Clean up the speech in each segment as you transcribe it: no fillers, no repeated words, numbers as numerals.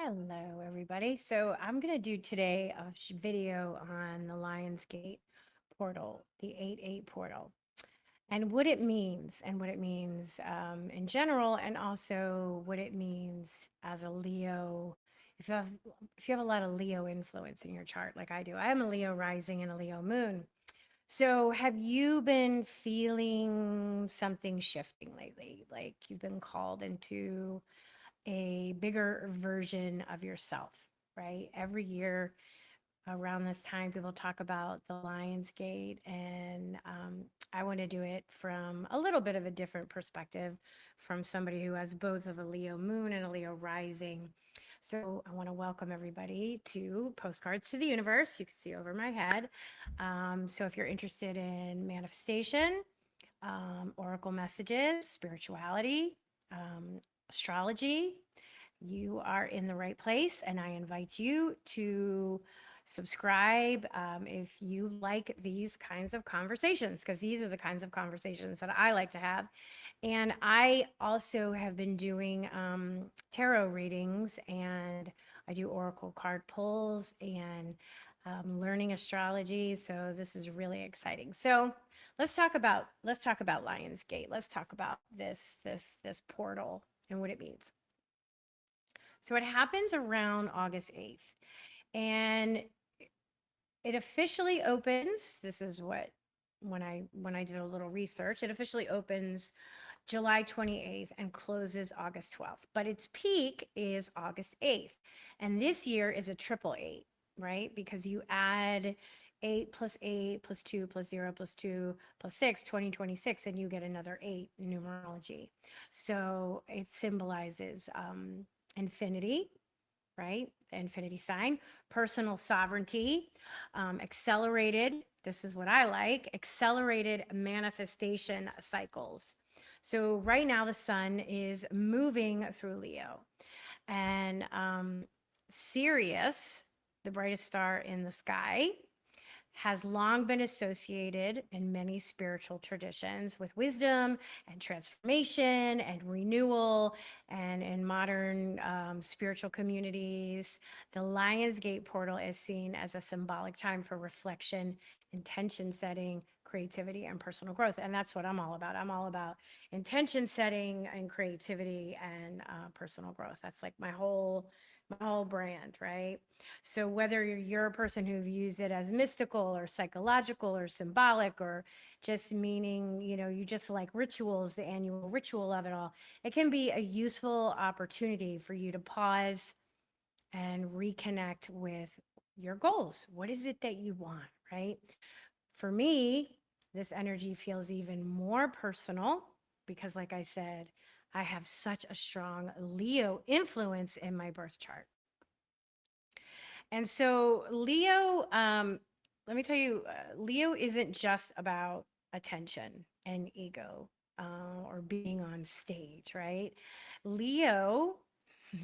Hello, everybody. So I'm going to do today a video on the Lionsgate portal, the 8-8 portal, and what it means in general, and also what it means as a Leo. If you have, if you have a lot of Leo influence in your chart, like I do, I am a Leo rising and a Leo moon. So have you been feeling something shifting lately? Like you've been called into a bigger version of yourself, right? Every year around this time, people talk about the Lion's Gate, and I want to do it from a little bit of a different perspective from somebody who has both of a Leo moon and a Leo rising. So I want to welcome everybody to Postcards to the Universe. You can see over my head. So if you're interested in manifestation, oracle messages, spirituality, astrology, you are in the right place. And I invite you to subscribe if you like these kinds of conversations, because these are the kinds of conversations that I like to have. And I also have been doing tarot readings, and I do oracle card pulls and learning astrology. So this is really exciting. So let's talk about Lionsgate. Let's talk about this portal and what it means. So it happens around August 8th, and it officially opens. This is what when I did a little research, it officially opens July 28th and closes August 12th. But its peak is August 8th. And this year is a triple eight, right? Because you add 8 plus 8 plus 2 plus 0 plus 2 plus 6, 2026, and you get another 8 in numerology. So it symbolizes infinity, right? The infinity sign, personal sovereignty, accelerated. This is what I like, accelerated manifestation cycles. So right now the sun is moving through Leo, and Sirius, the brightest star in the sky, has long been associated in many spiritual traditions with wisdom and transformation and renewal. And in modern spiritual communities, the Lionsgate portal is seen as a symbolic time for reflection, intention setting, creativity, and personal growth. And that's what I'm all about. I'm all about intention setting and creativity and personal growth. That's like my whole brand, right? So whether you're a person who views it as mystical or psychological or symbolic, or just meaning, you just like rituals, the annual ritual of it all, it can be a useful opportunity for you to pause and reconnect with your goals. What is it that you want, right? For me, this energy feels even more personal because, like I said, I have such a strong Leo influence in my birth chart. And so Leo, let me tell you, Leo isn't just about attention and ego or being on stage, right? Leo,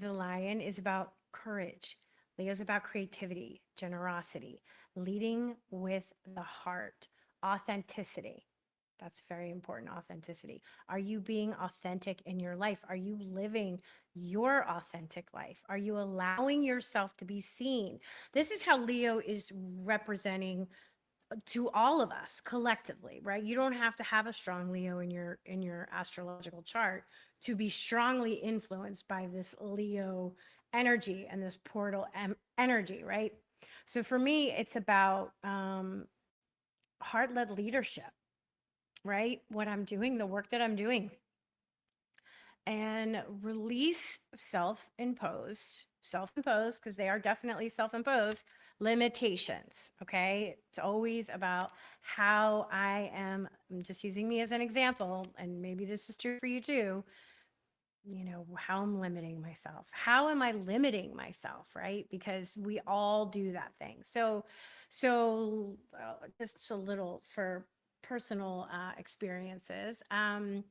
the lion, is about courage. Leo's about creativity, generosity, leading with the heart, authenticity. That's very important, authenticity. Are you being authentic in your life? Are you living your authentic life? Are you allowing yourself to be seen? This is how Leo is representing to all of us collectively, right? You don't have to have a strong Leo in your astrological chart to be strongly influenced by this Leo energy and this portal energy, right? So for me, it's about heart-led leadership, right? What I'm doing, the work that I'm doing, and release self-imposed, because they are definitely self-imposed limitations. Okay. It's always about how I'm just using me as an example, and maybe this is true for you too. How I'm limiting myself. How am I limiting myself, right? Because we all do that thing. So just a little for personal experiences. I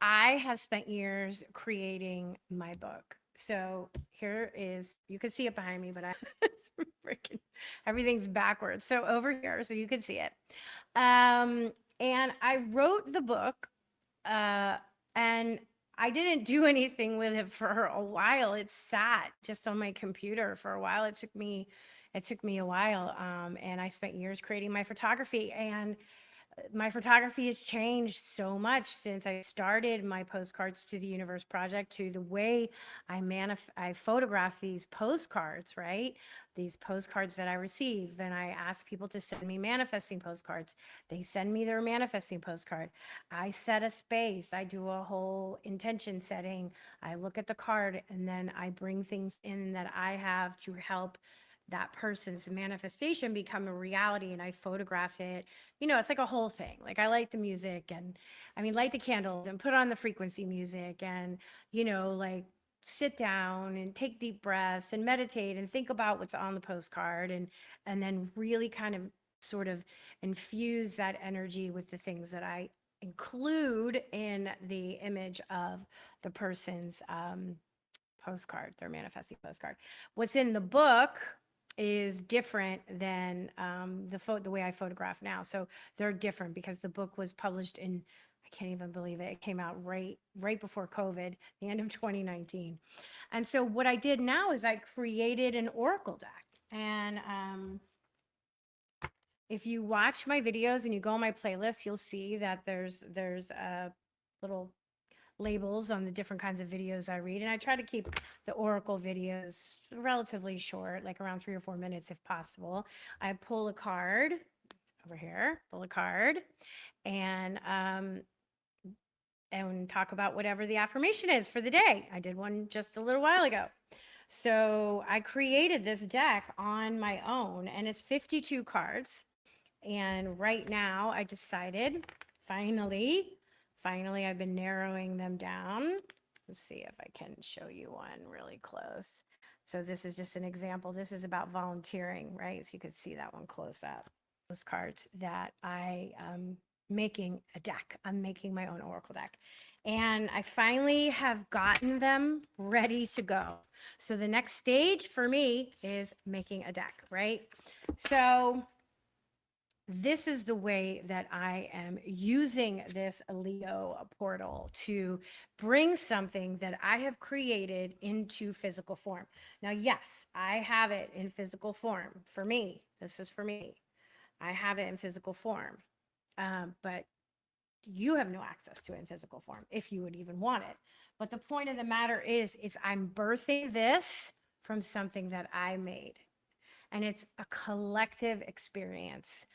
have spent years creating my book. So here is, you can see it behind me, but it's freaking, everything's backwards. So over here, so you can see it. And I wrote the book, and I didn't do anything with it for a while. It sat just on my computer for a while. It took me a while. And I spent years creating my photography, and my photography has changed so much since I started my Postcards to the Universe project, to the way I photograph these postcards, right? These postcards that I receive, and I ask people to send me manifesting postcards. They send me their manifesting postcard. I set a space. I do a whole intention setting. I look at the card, and then I bring things in that I have to help that person's manifestation become a reality, and I photograph it. It's like a whole thing. Like, I light the music, and light the candles and put on the frequency music, and like, sit down and take deep breaths and meditate and think about what's on the postcard, and then really kind of sort of infuse that energy with the things that I include in the image of the person's postcard, their manifesting postcard. What's in the book is different than the way I photograph now. So they're different because the book was published in, I can't even believe it. It came out right before COVID, the end of 2019. And so what I did now is I created an oracle deck. And if you watch my videos and you go on my playlist, you'll see that there's little labels on the different kinds of videos I read. And I try to keep the oracle videos relatively short, like around 3 or 4 minutes if possible. I pull a card over here, and talk about whatever the affirmation is for the day. I did one just a little while ago. So I created this deck on my own, and it's 52 cards. And right now I decided, finally, I've been narrowing them down. Let's see if I can show you one really close. So this is just an example. This is about volunteering, right? So you could see that one close up. Those cards that I am making a deck. I'm making my own oracle deck. And I finally have gotten them ready to go. So the next stage for me is making a deck, right? So this is the way that I am using this Leo portal to bring something that I have created into physical form. Now, yes, I have it in physical form. For me, this is for me. I have it in physical form, but you have no access to it in physical form if you would even want it. But the point of the matter is I'm birthing this from something that I made, and it's a collective experience,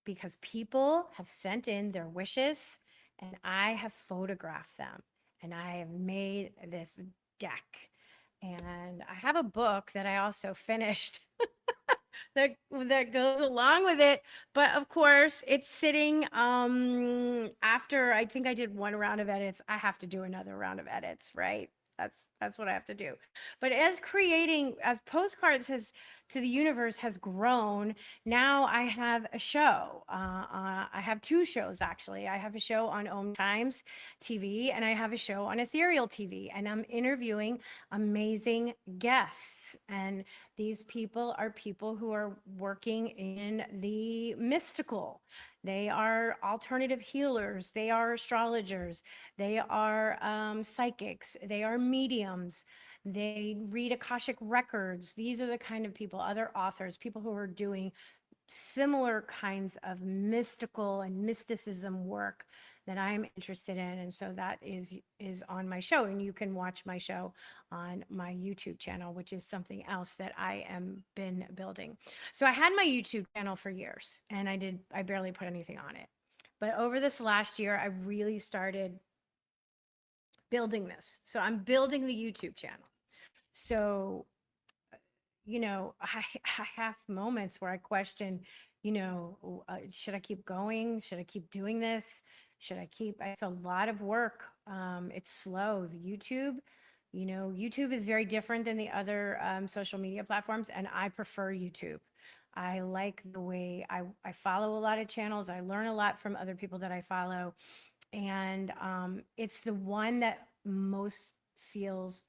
because people have sent in their wishes and I have photographed them, and I have made this deck. And I have a book that I also finished that goes along with it, but of course it's sitting after I think I did one round of edits. I have to do another round of edits, right? That's what I have to do. But as Postcards has to the Universe has grown, now I have a show. I have two shows, actually. I have a show on Om Times TV, and I have a show on Ethereal TV, and I'm interviewing amazing guests. And these people are people who are working in the mystical. They are alternative healers. They are astrologers. They are psychics. They are mediums. They read Akashic records. These are the kind of people, other authors, people who are doing similar kinds of mystical and mysticism work that I'm interested in. And so that is on my show, and you can watch my show on my YouTube channel, which is something else that I am been building. So I had my YouTube channel for years, and I barely put anything on it. But over this last year, I really started building this. So I'm building the YouTube channel. So, I have moments where I question, should I keep going? Should I keep doing this? It's a lot of work. It's slow. YouTube is very different than the other social media platforms, and I prefer YouTube. I like the way I follow a lot of channels. I learn a lot from other people that I follow. And it's the one that most feels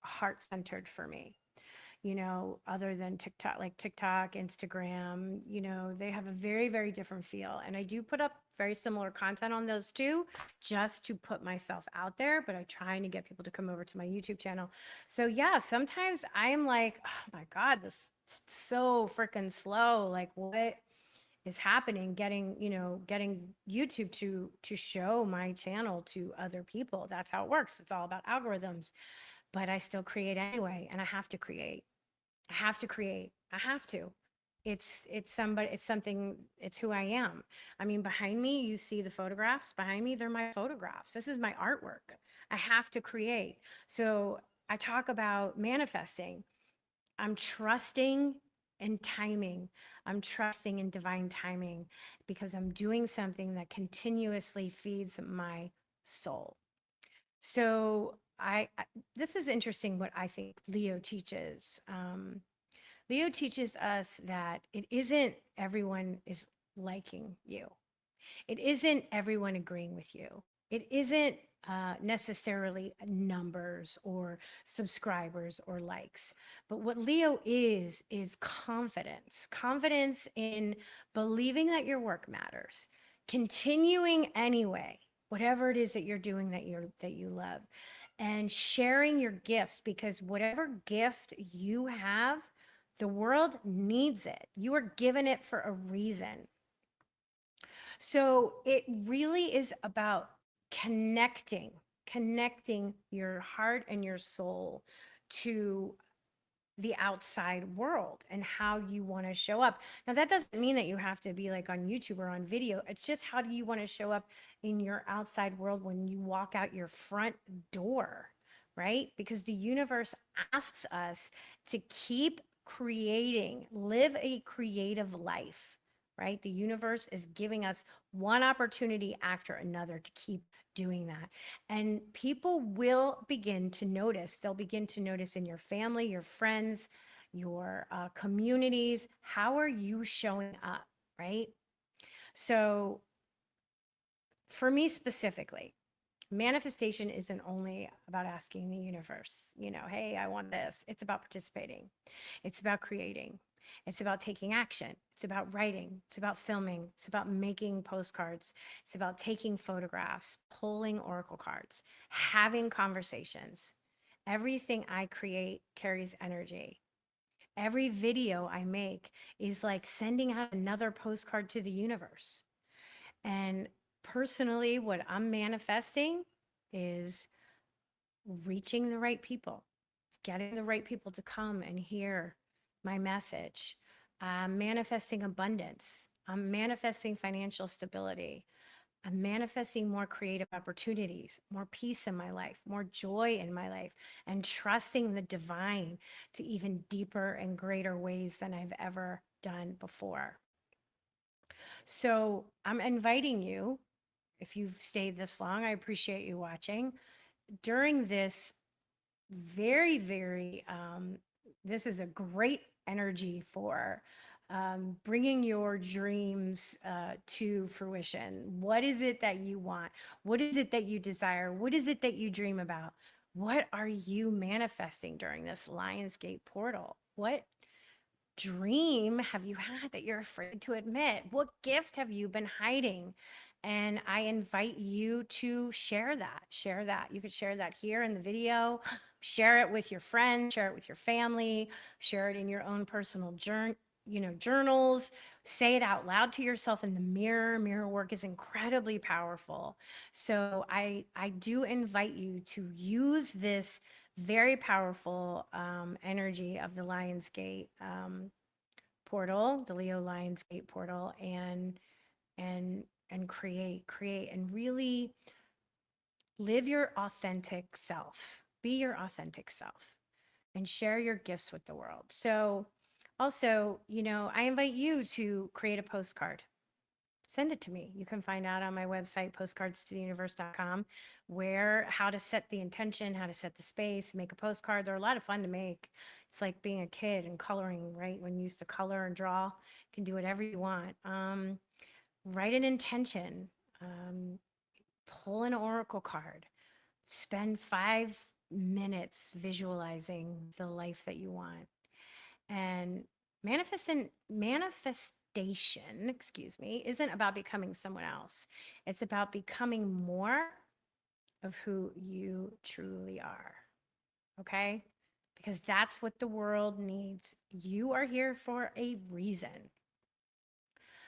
heart-centered for me, other than TikTok, like TikTok, Instagram. They have a very, very different feel. And I do put up very similar content on those two, just to put myself out there. But I'm trying to get people to come over to my YouTube channel. So yeah, sometimes I'm like, oh my God, this is so freaking slow. Like what is happening? Getting YouTube to show my channel to other people. That's how it works. It's all about algorithms. But I still create anyway, and I have to create. I have to create. I have to. It's something, it's who I am. I mean, behind me, you see the photographs. Behind me, they're my photographs. This is my artwork. I have to create. So I talk about manifesting. I'm trusting in timing. I'm trusting in divine timing because I'm doing something that continuously feeds my soul. So this is interesting what I think Leo teaches. Leo teaches us that it isn't everyone is liking you. It isn't everyone agreeing with you. It isn't necessarily numbers or subscribers or likes. But what Leo is confidence, confidence in believing that your work matters, continuing anyway, whatever it is that you're doing that you love, and sharing your gifts, because whatever gift you have, the world needs it. You are given it for a reason. So it really is about connecting your heart and your soul to the outside world and how you want to show up. Now, that doesn't mean that you have to be like on YouTube or on video. It's just how do you want to show up in your outside world when you walk out your front door, right? Because the universe asks us to keep creating, live a creative life, right? The universe is giving us one opportunity after another to keep doing that. And people will begin to notice. They'll begin to notice in your family, your friends, your communities. How are you showing up, right? So for me specifically, manifestation isn't only about asking the universe, hey, I want this. It's about participating. It's about creating. It's about taking action. It's about writing. It's about filming. It's about making postcards. It's about taking photographs, pulling oracle cards, having conversations. Everything I create carries energy. Every video I make is like sending out another postcard to the universe. And personally, what I'm manifesting is reaching the right people, getting the right people to come and hear my message. I'm manifesting abundance. I'm manifesting financial stability. I'm manifesting more creative opportunities, more peace in my life, more joy in my life, and trusting the divine to even deeper and greater ways than I've ever done before. So I'm inviting you, if you've stayed this long, I appreciate you watching. During this this is a great energy for bringing your dreams to fruition. What is it that you want? What is it that you desire? What is it that you dream about? What are you manifesting during this Lionsgate portal? What dream have you had that you're afraid to admit? What gift have you been hiding? And I invite you to share that. Share that. You could share that here in the video, share it with your friends, share it with your family, share it in your own personal journals. Say it out loud to yourself in the mirror. Mirror work is incredibly powerful. So I do invite you to use this very powerful energy of the Lionsgate portal, the Leo Lionsgate portal, and create and really live your authentic self. Be your authentic self and share your gifts with the world. So also, I invite you to create a postcard. Send it to me. You can find out on my website, postcardstotheuniverse.com, how to set the intention, how to set the space, make a postcard. They're a lot of fun to make. It's like being a kid and coloring, right? When you used to color and draw, you can do whatever you want. Write an intention, pull an oracle card, spend 5 minutes visualizing the life that you want, and manifest excuse me, isn't about becoming someone else. It's about becoming more of who you truly are. Okay? Because that's what the world needs. You are here for a reason.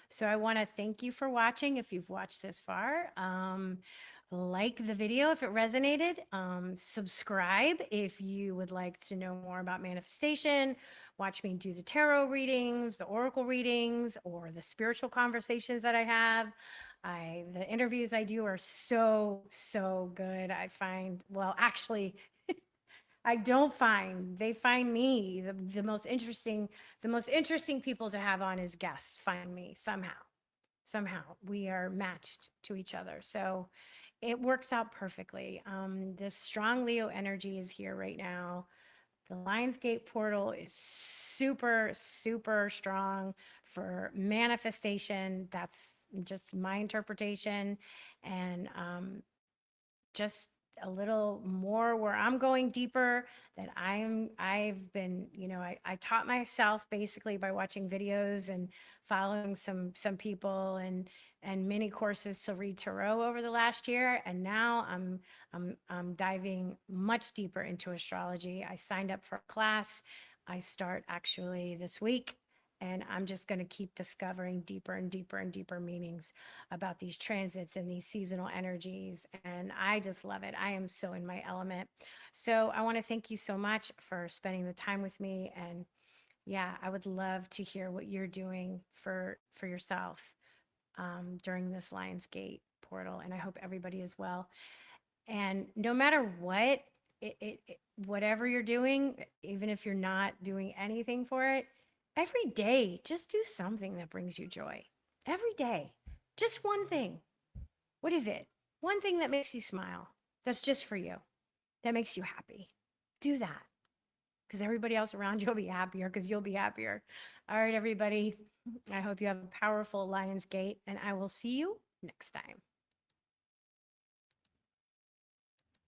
So I want to thank you for watching. If you've watched this far, like the video if it resonated. Subscribe if you would like to know more about manifestation. Watch me do the tarot readings, the oracle readings, or the spiritual conversations that I have. The interviews I do are so good. I find, well, actually, I don't find, they find me. The most interesting people to have on as guests find me somehow we are matched to each other. So it works out perfectly. This strong Leo energy is here right now. The Lionsgate portal is super strong for manifestation. That's just my interpretation. And just a little more where I'm going deeper, that I've been, I taught myself basically by watching videos and following some people and mini courses to read tarot over the last year. And now I'm diving much deeper into astrology. I signed up for a class. I start actually this week. And I'm just going to keep discovering deeper and deeper and deeper meanings about these transits and these seasonal energies. And I just love it. I am so in my element. So I want to thank you so much for spending the time with me. And yeah, I would love to hear what you're doing for yourself during this Lionsgate portal. And I hope everybody is well. And no matter what, whatever you're doing, even if you're not doing anything for it, every day, just do something that brings you joy. Every day, just one thing. What is it? One thing that makes you smile. That's just for you. That makes you happy. Do that because everybody else around you will be happier because you'll be happier. All right, everybody. I hope you have a powerful Lionsgate, and I will see you next time.